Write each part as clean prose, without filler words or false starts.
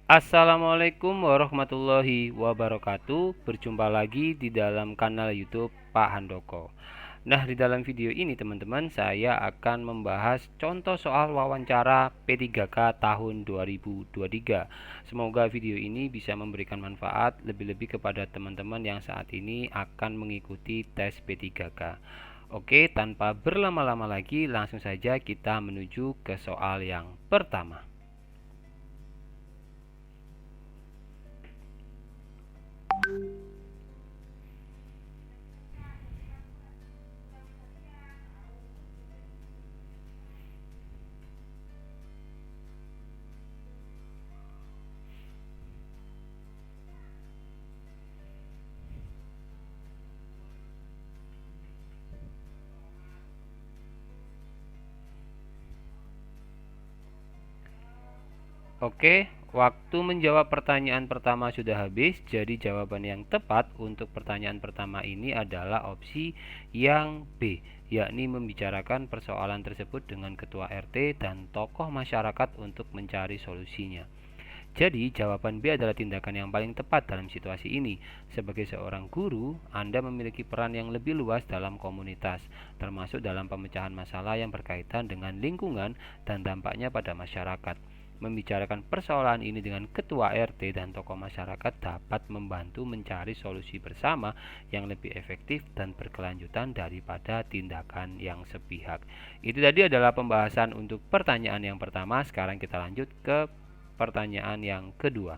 Assalamualaikum warahmatullahi wabarakatuh. Berjumpa lagi di dalam kanal YouTube Pak Handoko. Nah, di dalam video ini teman-teman, saya akan membahas contoh soal wawancara P3K tahun 2023. Semoga video ini bisa memberikan manfaat lebih-lebih kepada teman-teman yang saat ini akan mengikuti tes P3K. Oke, tanpa berlama-lama lagi, langsung saja kita menuju ke soal yang pertama. Oke, waktu menjawab pertanyaan pertama sudah habis, jadi jawaban yang tepat untuk pertanyaan pertama ini adalah opsi yang B, yakni membicarakan persoalan tersebut dengan ketua RT dan tokoh masyarakat untuk mencari solusinya. Jadi, jawaban B adalah tindakan yang paling tepat dalam situasi ini. Sebagai seorang guru, Anda memiliki peran yang lebih luas dalam komunitas, termasuk dalam pemecahan masalah yang berkaitan dengan lingkungan dan dampaknya pada masyarakat. Membicarakan persoalan ini dengan ketua RT dan tokoh masyarakat dapat membantu mencari solusi bersama yang lebih efektif dan berkelanjutan daripada tindakan yang sepihak. Itu tadi adalah pembahasan untuk pertanyaan yang pertama. Sekarang kita lanjut ke pertanyaan yang kedua.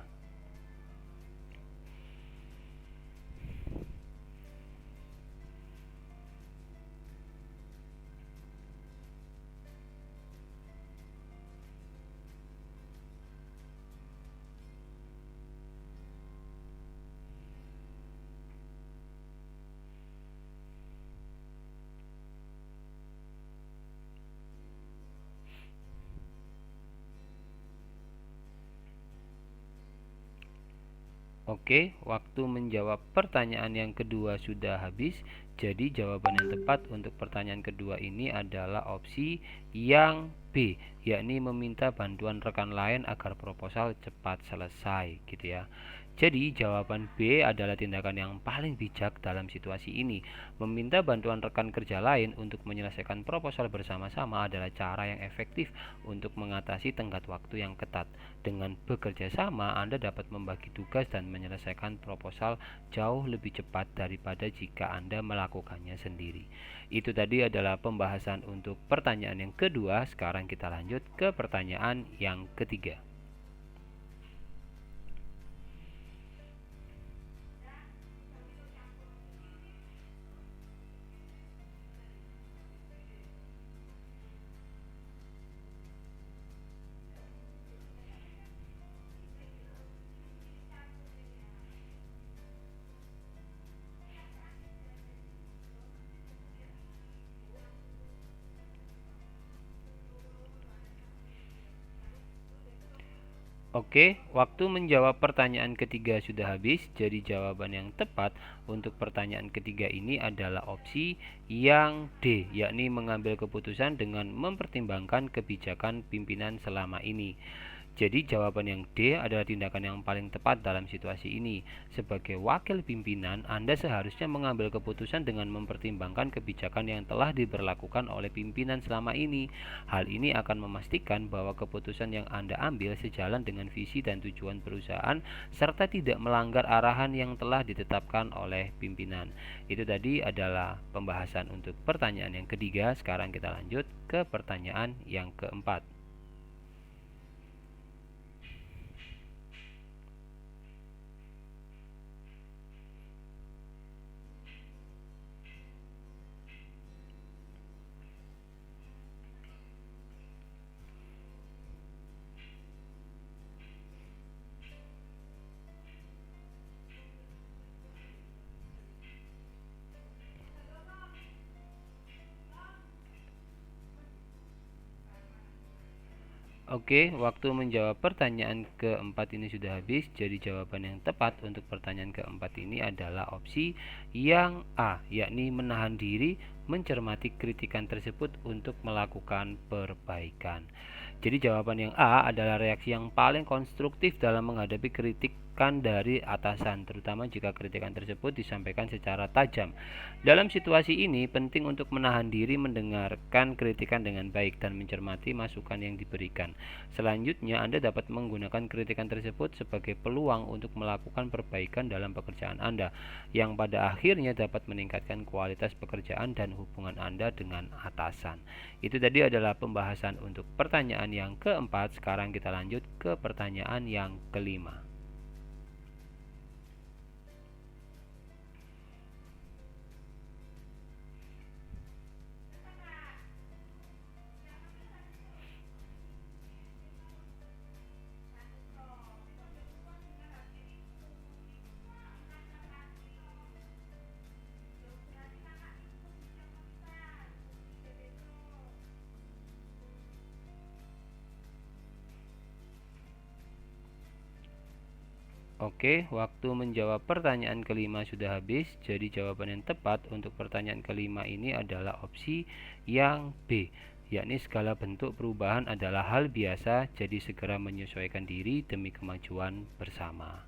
Oke, waktu menjawab pertanyaan yang kedua sudah habis. Jadi jawaban yang tepat untuk pertanyaan kedua ini adalah opsi yang B, yakni meminta bantuan rekan lain agar proposal cepat selesai, gitu ya. Jadi jawaban B adalah tindakan yang paling bijak dalam situasi ini. Meminta bantuan rekan kerja lain untuk menyelesaikan proposal bersama-sama adalah cara yang efektif untuk mengatasi tenggat waktu yang ketat. Dengan bekerja sama, Anda dapat membagi tugas dan menyelesaikan proposal jauh lebih cepat daripada jika Anda melakukannya sendiri. Itu tadi adalah pembahasan untuk pertanyaan yang kedua. Sekarang kita lanjut ke pertanyaan yang ketiga. Oke, waktu menjawab pertanyaan ketiga sudah habis, jadi jawaban yang tepat untuk pertanyaan ketiga ini adalah opsi yang D, yakni mengambil keputusan dengan mempertimbangkan kebijakan pimpinan selama ini. Jadi jawaban yang D adalah tindakan yang paling tepat dalam situasi ini. Sebagai wakil pimpinan, Anda seharusnya mengambil keputusan dengan mempertimbangkan kebijakan yang telah diberlakukan oleh pimpinan selama ini. Hal ini akan memastikan bahwa keputusan yang Anda ambil sejalan dengan visi dan tujuan perusahaan serta tidak melanggar arahan yang telah ditetapkan oleh pimpinan. Itu tadi adalah pembahasan untuk pertanyaan yang ketiga. Sekarang kita lanjut ke pertanyaan yang keempat. Oke, waktu menjawab pertanyaan keempat ini sudah habis. Jadi jawaban yang tepat untuk pertanyaan keempat ini adalah opsi yang A, yakni menahan diri mencermati kritikan tersebut untuk melakukan perbaikan. Jadi jawaban yang A adalah reaksi yang paling konstruktif dalam menghadapi kritikan dari atasan, terutama jika kritikan tersebut disampaikan secara tajam. Dalam situasi ini, penting untuk menahan diri mendengarkan kritikan dengan baik dan mencermati masukan yang diberikan. Selanjutnya, Anda dapat menggunakan kritikan tersebut sebagai peluang untuk melakukan perbaikan dalam pekerjaan Anda, yang pada akhirnya dapat meningkatkan kualitas pekerjaan dan hubungan Anda dengan atasan. Itu tadi adalah pembahasan untuk pertanyaan yang keempat. Sekarang kita lanjut ke pertanyaan yang kelima. Oke, waktu menjawab pertanyaan kelima sudah habis. Jadi jawaban yang tepat untuk pertanyaan kelima ini adalah opsi yang B, yakni segala bentuk perubahan adalah hal biasa, jadi segera menyesuaikan diri demi kemajuan bersama.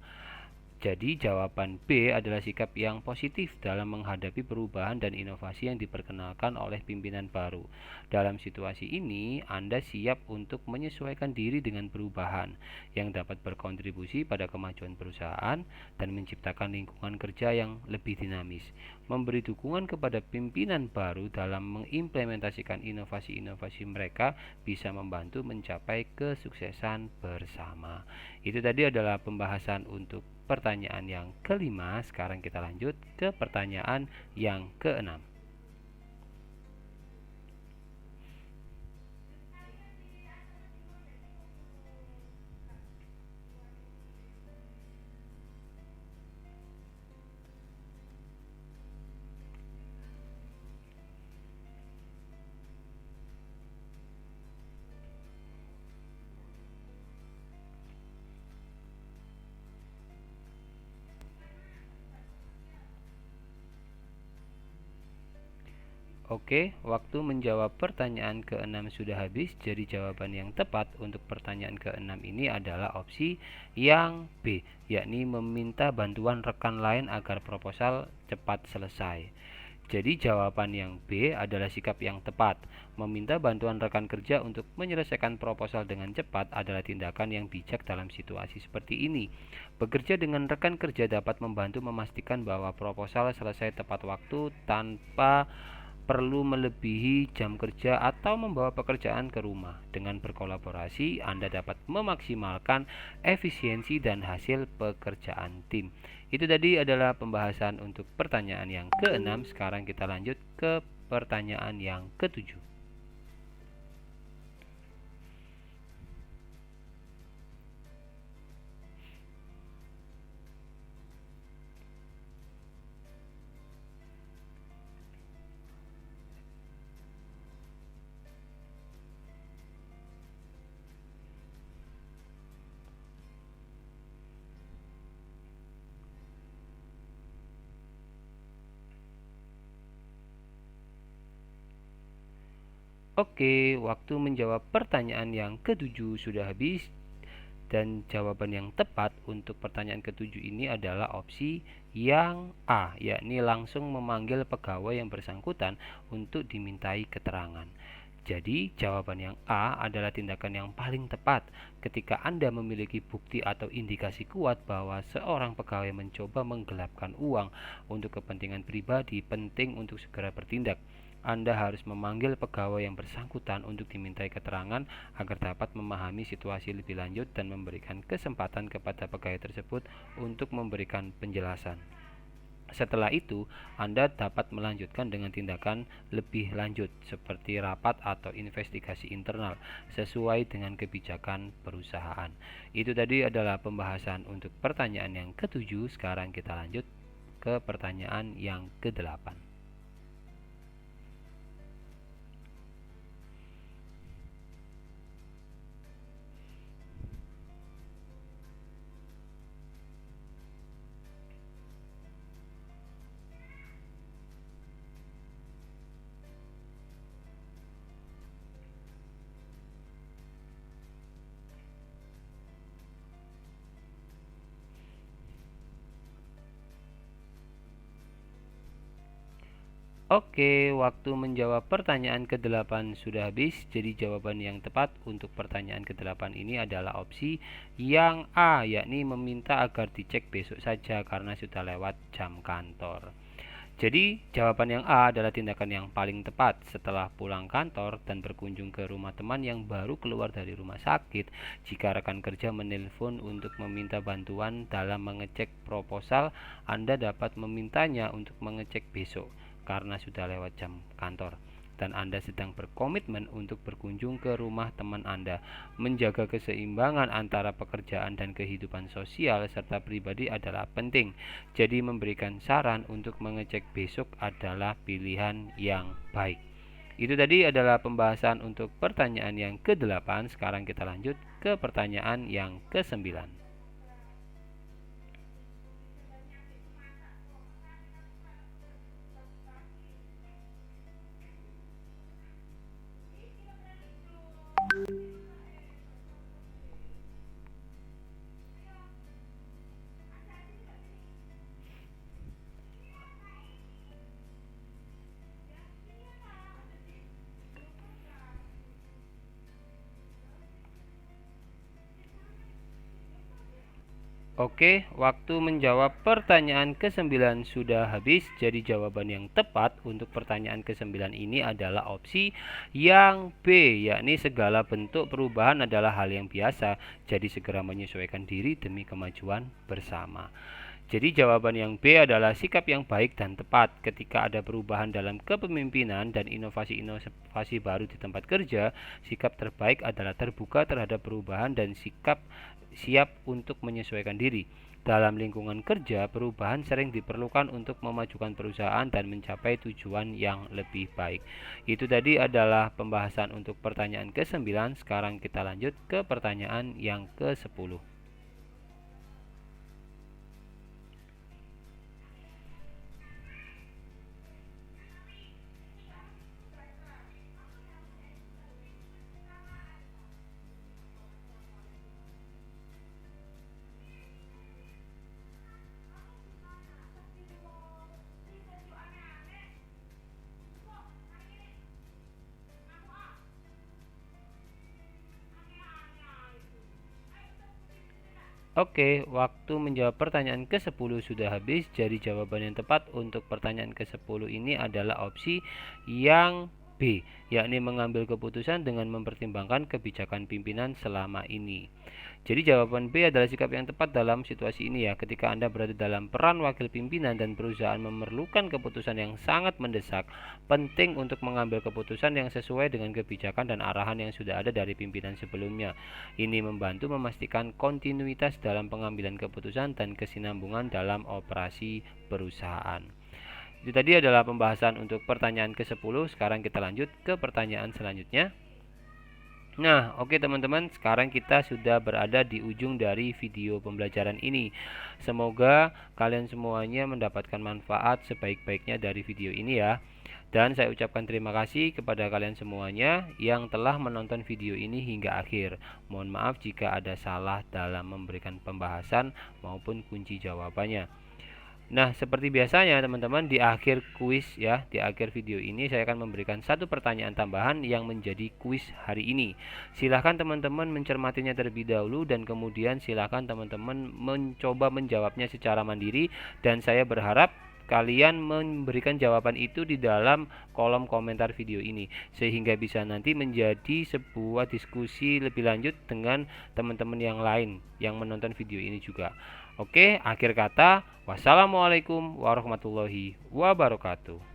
Jadi jawaban B adalah sikap yang positif dalam menghadapi perubahan dan inovasi yang diperkenalkan oleh pimpinan baru. Dalam situasi ini, Anda siap untuk menyesuaikan diri dengan perubahan yang dapat berkontribusi pada kemajuan perusahaan dan menciptakan lingkungan kerja yang lebih dinamis. Memberi dukungan kepada pimpinan baru dalam mengimplementasikan inovasi-inovasi mereka bisa membantu mencapai kesuksesan bersama. Itu tadi adalah pembahasan untuk pertanyaan yang kelima. Sekarang kita lanjut ke pertanyaan yang keenam. Oke, waktu menjawab pertanyaan keenam sudah habis. Jadi jawaban yang tepat untuk pertanyaan keenam ini adalah opsi yang B, yakni meminta bantuan rekan lain agar proposal cepat selesai. Jadi jawaban yang B adalah sikap yang tepat. Meminta bantuan rekan kerja untuk menyelesaikan proposal dengan cepat adalah tindakan yang bijak dalam situasi seperti ini. Bekerja dengan rekan kerja dapat membantu memastikan bahwa proposal selesai tepat waktu tanpa perlu melebihi jam kerja atau membawa pekerjaan ke rumah. Dengan berkolaborasi, Anda dapat memaksimalkan efisiensi dan hasil pekerjaan tim. Itu tadi adalah pembahasan untuk pertanyaan yang keenam. Sekarang kita lanjut ke pertanyaan yang ketujuh. Oke, waktu menjawab pertanyaan yang ketujuh sudah habis. Dan jawaban yang tepat untuk pertanyaan ketujuh ini adalah opsi yang A, yakni langsung memanggil pegawai yang bersangkutan untuk dimintai keterangan. Jadi jawaban yang A adalah tindakan yang paling tepat ketika Anda memiliki bukti atau indikasi kuat bahwa seorang pegawai mencoba menggelapkan uang untuk kepentingan pribadi. Penting untuk segera bertindak. Anda harus memanggil pegawai yang bersangkutan untuk dimintai keterangan agar dapat memahami situasi lebih lanjut dan memberikan kesempatan kepada pegawai tersebut untuk memberikan penjelasan. Setelah itu, Anda dapat melanjutkan dengan tindakan lebih lanjut seperti rapat atau investigasi internal sesuai dengan kebijakan perusahaan. Itu tadi adalah pembahasan untuk pertanyaan yang ketujuh. Sekarang kita lanjut ke pertanyaan yang kedelapan. Oke, waktu menjawab pertanyaan ke-8 sudah habis. Jadi jawaban yang tepat untuk pertanyaan ke-8 ini adalah opsi yang A, yakni meminta agar dicek besok saja karena sudah lewat jam kantor. Jadi jawaban yang A adalah tindakan yang paling tepat setelah pulang kantor dan berkunjung ke rumah teman yang baru keluar dari rumah sakit. Jika rekan kerja menelpon untuk meminta bantuan dalam mengecek proposal, Anda dapat memintanya untuk mengecek besok karena sudah lewat jam kantor dan Anda sedang berkomitmen untuk berkunjung ke rumah teman Anda. Menjaga keseimbangan antara pekerjaan dan kehidupan sosial serta pribadi adalah penting. Jadi memberikan saran untuk mengecek besok adalah pilihan yang baik. Itu tadi adalah pembahasan untuk pertanyaan yang ke-8. Sekarang kita lanjut ke pertanyaan yang ke-9. Oke, waktu menjawab pertanyaan ke-9 sudah habis. Jadi jawaban yang tepat untuk pertanyaan ke-9 ini adalah opsi yang B, yakni segala bentuk perubahan adalah hal yang biasa. Jadi segera menyesuaikan diri demi kemajuan bersama. Jadi jawaban yang B adalah sikap yang baik dan tepat ketika ada perubahan dalam kepemimpinan dan inovasi-inovasi baru di tempat kerja. Sikap terbaik adalah terbuka terhadap perubahan dan sikap siap untuk menyesuaikan diri. Dalam lingkungan kerja, perubahan sering diperlukan untuk memajukan perusahaan dan mencapai tujuan yang lebih baik. Itu tadi adalah pembahasan untuk pertanyaan ke-9. Sekarang kita lanjut ke pertanyaan yang ke-10. Oke, waktu menjawab pertanyaan ke-10 sudah habis. Jadi jawaban yang tepat untuk pertanyaan ke-10 ini adalah opsi yang B, yakni mengambil keputusan dengan mempertimbangkan kebijakan pimpinan selama ini. Jadi jawaban B adalah sikap yang tepat dalam situasi ini ya. Ketika Anda berada dalam peran wakil pimpinan dan perusahaan memerlukan keputusan yang sangat mendesak, penting untuk mengambil keputusan yang sesuai dengan kebijakan dan arahan yang sudah ada dari pimpinan sebelumnya. Ini membantu memastikan kontinuitas dalam pengambilan keputusan dan kesinambungan dalam operasi perusahaan. Itu tadi adalah pembahasan untuk pertanyaan ke-10. Sekarang kita lanjut ke pertanyaan selanjutnya. Nah, oke teman-teman, sekarang kita sudah berada di ujung dari video pembelajaran ini. Semoga kalian semuanya mendapatkan manfaat sebaik-baiknya dari video ini ya. Dan saya ucapkan terima kasih kepada kalian semuanya yang telah menonton video ini hingga akhir. Mohon maaf jika ada salah dalam memberikan pembahasan maupun kunci jawabannya. Nah, seperti biasanya teman-teman, di akhir kuis ya, di akhir video ini saya akan memberikan satu pertanyaan tambahan yang menjadi kuis hari ini. Silahkan teman-teman mencermatinya terlebih dahulu dan kemudian silahkan teman-teman mencoba menjawabnya secara mandiri dan saya berharap kalian memberikan jawaban itu di dalam kolom komentar video ini sehingga bisa nanti menjadi sebuah diskusi lebih lanjut dengan teman-teman yang lain yang menonton video ini juga. Oke, akhir kata, wassalamualaikum warahmatullahi wabarakatuh.